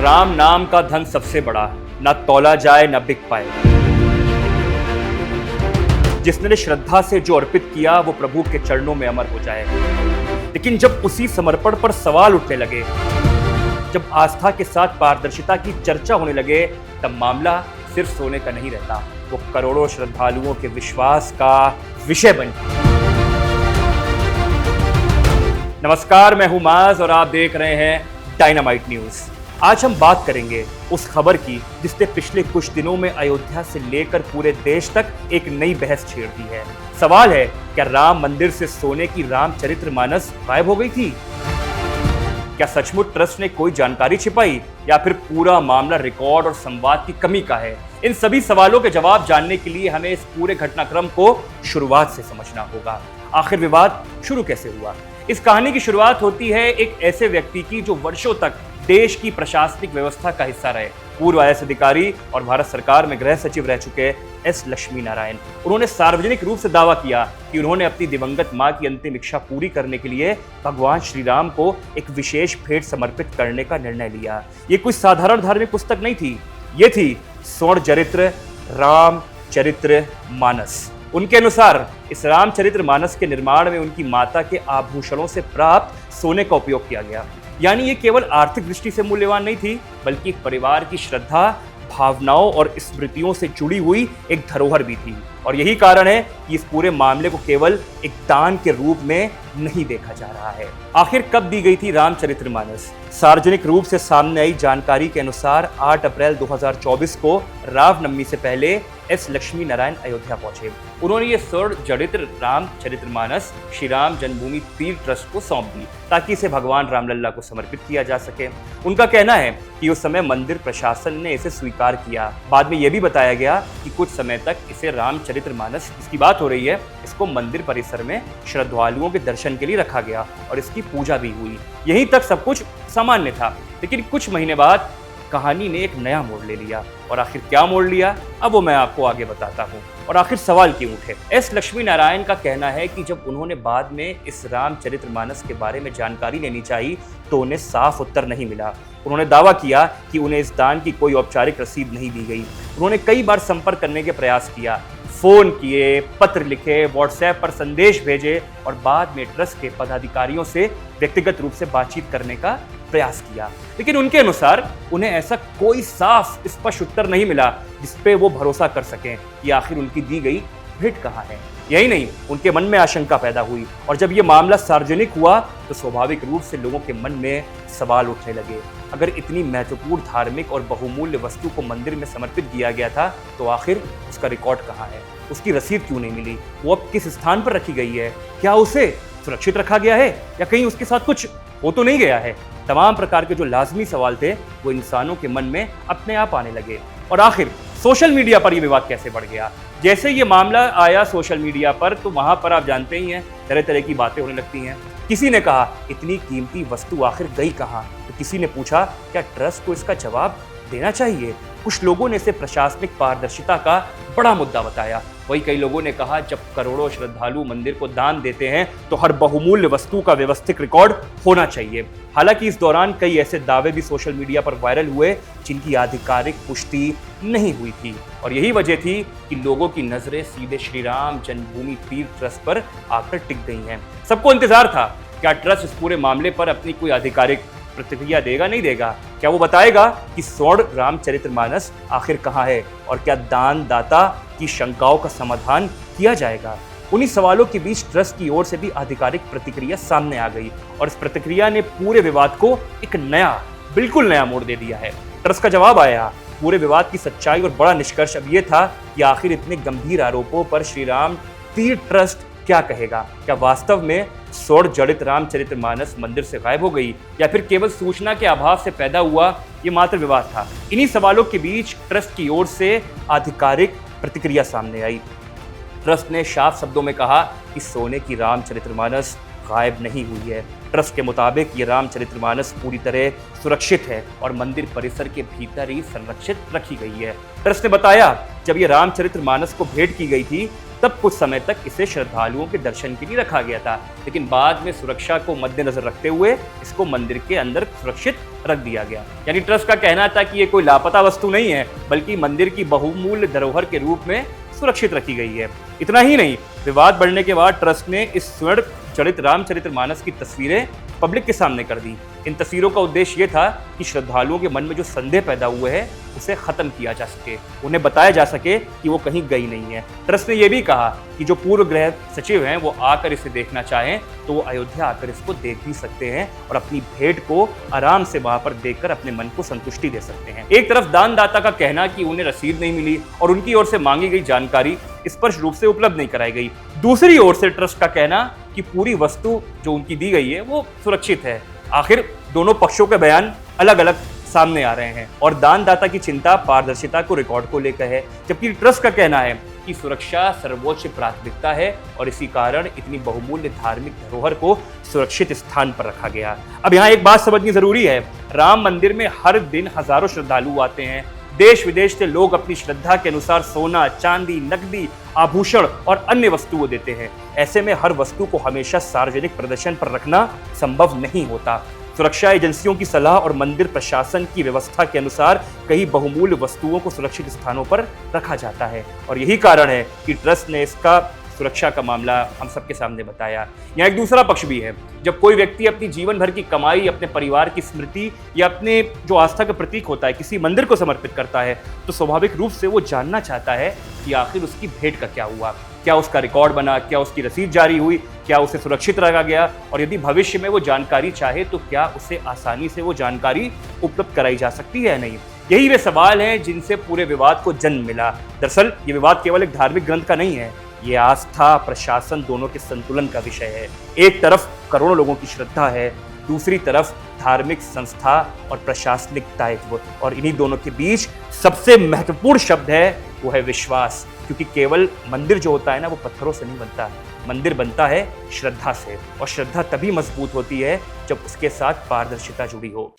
राम नाम का धन सबसे बड़ा, ना तौला जाए ना बिक पाए। जिसने श्रद्धा से जो अर्पित किया वो प्रभु के चरणों में अमर हो जाए। लेकिन जब उसी समर्पण पर सवाल उठने लगे, जब आस्था के साथ पारदर्शिता की चर्चा होने लगे, तब मामला सिर्फ सोने का नहीं रहता, वो करोड़ों श्रद्धालुओं के विश्वास का विषय बन गया। नमस्कार, मैं हूं माज और आप देख रहे हैं डायनामाइट न्यूज। आज हम बात करेंगे उस खबर की जिसने पिछले कुछ दिनों में अयोध्या से लेकर पूरे देश तक एक नई बहस छेड़ दी है। सवाल है, क्या राम मंदिर से सोने की रामचरितमानस गायब हो गई थी? क्या सचमुच ट्रस्ट ने कोई जानकारी छिपाई या फिर पूरा मामला रिकॉर्ड और संवाद की कमी का है? इन सभी सवालों के जवाब जानने के लिए हमें इस पूरे घटनाक्रम को शुरुआत से समझना होगा। आखिर विवाद शुरू कैसे हुआ? इस कहानी की शुरुआत होती है एक ऐसे व्यक्ति की जो वर्षों तक देश की प्रशासनिक व्यवस्था का हिस्सा रहे। पूर्व आईएएस अधिकारी और भारत सरकार में गृह सचिव रह चुके एस लक्ष्मी नारायण। उन्होंने सार्वजनिक रूप से दावा किया कि उन्होंने अपनी दिवंगत मां की अंतिम इच्छा पूरी करने के लिए भगवान श्री राम को एक विशेष भेंट समर्पित करने का निर्णय लिया। ये कोई साधारण धार्मिक पुस्तक नहीं थी, ये थी स्वर्ण चरित्र रामचरितमानस। उनके अनुसार इस रामचरितमानस के निर्माण में उनकी माता के आभूषणों से प्राप्त सोने का उपयोग किया गया। यानी ये केवल आर्थिक दृष्टि से मूल्यवान नहीं थी, बल्कि एक परिवार की श्रद्धा, भावनाओं और स्मृतियों से जुड़ी हुई एक धरोहर भी थी। और यही कारण है कि इस पूरे मामले को केवल एक दान के रूप में नहीं देखा जा रहा है। आखिर कब दी गई थी रामचरितमानस? सार्वजनिक रूप से सामने आई जानकारी के अनुसार 8 अप्रैल 2024 को रामनवमी से पहले एस लक्ष्मी नारायण अयोध्या पहुंचे। उन्होंने ये स्वर्ण जड़ित रामचरितमानस श्री राम जन्मभूमि तीर्थ ट्रस्ट को सौंप दी ताकि इसे भगवान रामलल्ला को समर्पित किया जा सके। उनका कहना है कि उस समय मंदिर प्रशासन ने इसे स्वीकार किया। बाद में यह भी बताया गया कि कुछ समय तक इसे रामचरितमानस, इसकी बात हो रही है, इसको मंदिर परिसर में श्रद्धालुओं के दर्शन के लिए रखा गया और इसकी पूजा भी हुई। यहीं तक सब कुछ सामान्य था, लेकिन कुछ महीने बाद कहानी ने एक नया मोड़ ले लिया। और आखिर क्या मोड़ लिया, अब वो मैं आपको आगे बताता हूँ। और आखिर सवाल क्यों उठे? एस लक्ष्मी नारायण का कहना है कि जब उन्होंने बाद में इस रामचरितमानस के बारे में जानकारी लेनी चाहिए तो उन्हें साफ उत्तर नहीं मिला। उन्होंने दावा किया कि उन्हें इस दान की कोई औपचारिक रसीद नहीं दी गई। उन्होंने कई बार संपर्क करने के प्रयास किया, फोन किए, पत्र लिखे, व्हाट्सएप पर संदेश भेजे और बाद में ट्रस्ट के पदाधिकारियों से व्यक्तिगत रूप से बातचीत करने का प्रयास किया। लेकिन उनके अनुसार उन्हें ऐसा कोई साफ स्पष्ट उत्तर नहीं मिला जिस पे वो भरोसा कर सकें कि आखिर उनकी दी गई भेंट कहाँ है। यही नहीं, उनके मन में आशंका पैदा हुई और जब ये मामला सार्वजनिक हुआ तो स्वाभाविक रूप से लोगों के मन में सवाल उठने लगे। अगर इतनी महत्वपूर्ण धार्मिक और बहुमूल्य वस्तु को मंदिर में समर्पित किया गया था तो आखिर उसका रिकॉर्ड कहाँ है? उसकी रसीद क्यों नहीं मिली? वो अब किस स्थान पर रखी गई है? क्या उसे सुरक्षित रखा गया है या कहीं उसके साथ कुछ हो तो नहीं गया है? तमाम प्रकार के जो लाजमी सवाल थे वो इंसानों के मन में अपने आप आने लगे। और आखिर सोशल मीडिया पर यह विवाद कैसे बढ़ गया? जैसे ये मामला आया सोशल मीडिया पर तो वहां पर आप जानते ही हैं, तरह तरह की बातें होने लगती हैं। किसी ने कहा इतनी कीमती वस्तु आखिर गई कहाँ? तो किसी ने पूछा क्या ट्रस्ट को इसका जवाब देना चाहिए? कुछ लोगों ने इसे प्रशासनिक पारदर्शिता का बड़ा मुद्दा बताया। वही कई लोगों ने कहा जब करोड़ों श्रद्धालु मंदिर को दान देते हैं तो हर बहुमूल्य वस्तु का व्यवस्थित रिकॉर्ड होना चाहिए। हालांकि इस दौरान कई ऐसे दावे भी सोशल मीडिया पर वायरल हुए जिनकी आधिकारिक पुष्टि नहीं हुई थी और यही वजह थी कि लोगों की नजरें सीधे श्री राम जन्मभूमि तीर्थ ट्रस्ट पर आकर टिक गई हैं। सबको इंतजार था क्या ट्रस्ट इस पूरे मामले पर अपनी कोई आधिकारिक प्रतिक्रिया देगा, नहीं देगा? क्या वो बताएगा कि स्वर्ण रामचरितमानस आखिर कहाँ है और क्या दानदाता की शंकाओं का समाधान किया जाएगा? उन्हीं सवालों के बीच ट्रस्ट की ओर से भी आधिकारिक प्रतिक्रिया सामने आ गई और इस प्रतिक्रिया ने पूरे विवाद को एक नया, बिल्कुल नया मोड़ दे दिया है। ट्रस्ट का जवाब आया। पूरे विवाद की सच्चाई और बड़ा निष्कर्ष अब ये था कि आखिर इतने गंभीर आरोपों पर श्री राम तीर्थ ट्रस्ट क्या कहेगा? क्या वास्तव में स्वर्ण जड़ित रामचरितमानस मंदिर से गायब हो गई या फिर केवल सूचना के अभाव से पैदा हुआ ये मात्र विवाद था? इन्हीं सवालों के बीच ट्रस्ट की ओर से आधिकारिक प्रतिक्रिया सामने आई। ट्रस्ट ने साफ शब्दों में कहा कि सोने की रामचरितमानस गायब नहीं हुई है। ट्रस्ट के मुताबिक ये रामचरितमानस पूरी तरह सुरक्षित है और मंदिर परिसर के भीतर ही संरक्षित रखी गई है। ट्रस्ट ने बताया जब ये रामचरितमानस को भेंट की गई थी तब कुछ समय तक इसे श्रद्धालुओं के दर्शन के लिए रखा गया था, लेकिन बाद में सुरक्षा को मद्देनजर रखते हुए इसको मंदिर के अंदर सुरक्षित रख दिया गया। यानी ट्रस्ट का कहना था कि ये कोई लापता वस्तु नहीं है, बल्कि मंदिर की बहुमूल्य धरोहर के रूप में सुरक्षित रखी गई है। इतना ही नहीं, विवाद बढ़ने के बाद ट्रस्ट ने इस स्वर्ण जड़ित रामचरितमानस की तस्वीरें पब्लिक के सामने कर दी। इन तस्वीरों का उद्देश्य ये था कि श्रद्धालुओं के मन में जो संदेह पैदा हुए हैं उसे खत्म किया जा सके, उन्हें बताया जा सके कि वो कहीं गई नहीं है। ट्रस्ट ने यह भी कहा कि जो पूर्व गृह सचिव हैं वो आकर इसे देखना चाहें तो वो अयोध्या आकर इसको देख भी सकते हैं और अपनी भेंट को आराम से वहां पर देखकर अपने मन को संतुष्टि दे सकते हैं। एक तरफ दानदाता का कहना कि उन्हें रसीद नहीं मिली और उनकी ओर से मांगी गई जानकारी स्पष्ट रूप से उपलब्ध नहीं कराई गई, दूसरी ओर से ट्रस्ट का कहना कि पूरी वस्तु जो उनकी दी गई है वो सुरक्षित है। आखिर दोनों पक्षों के बयान अलग अलग सामने आ रहे हैं और दानदाता की चिंता पारदर्शिता को रिकॉर्ड को लेकर है, जबकि ट्रस्ट का कहना है कि सुरक्षा सर्वोच्च प्राथमिकता है और इसी कारण इतनी बहुमूल्य धार्मिक धरोहर को सुरक्षित स्थान पर रखा गया। अब यहाँ एक बात समझनी जरूरी है, राम मंदिर में हर दिन हजारों श्रद्धालु आते हैं। देश विदेश से लोग अपनी श्रद्धा के अनुसार सोना, चांदी, नकदी, आभूषण और अन्य वस्तुएं देते हैं। ऐसे में हर वस्तु को हमेशा सार्वजनिक प्रदर्शन पर रखना संभव नहीं होता। सुरक्षा एजेंसियों की सलाह और मंदिर प्रशासन की व्यवस्था के अनुसार कई बहुमूल्य वस्तुओं को सुरक्षित स्थानों पर रखा जाता है और यही कारण है कि ट्रस्ट ने इसका सुरक्षा का मामला हम सबके सामने बताया। यहाँ एक दूसरा पक्ष भी है, जब कोई व्यक्ति अपनी जीवन भर की कमाई अपने परिवार की स्मृति या अपने जो आस्था का प्रतीक होता है किसी मंदिर को समर्पित करता है तो स्वाभाविक रूप से वो जानना चाहता है कि आखिर उसकी भेंट का क्या हुआ, क्या उसका रिकॉर्ड बना, क्या उसकी रसीद जारी हुई, क्या उसे सुरक्षित रखा गया और यदि भविष्य में वो जानकारी चाहे तो क्या उसे आसानी से वो जानकारी उपलब्ध कराई जा सकती है या नहीं। यही वे सवाल हैं जिनसे पूरे विवाद को जन्म मिला। दरअसल ये विवाद केवल एक धार्मिक ग्रंथ का नहीं है, ये आस्था प्रशासन दोनों के संतुलन का विषय है। एक तरफ करोड़ों लोगों की श्रद्धा है, दूसरी तरफ धार्मिक संस्था और प्रशासनिक दायित्व, और इन्हीं दोनों के बीच सबसे महत्वपूर्ण शब्द है वो है विश्वास, क्योंकि केवल मंदिर जो होता है ना वो पत्थरों से नहीं बनता, मंदिर बनता है श्रद्धा से, और श्रद्धा तभी मजबूत होती है जब उसके साथ पारदर्शिता जुड़ी हो।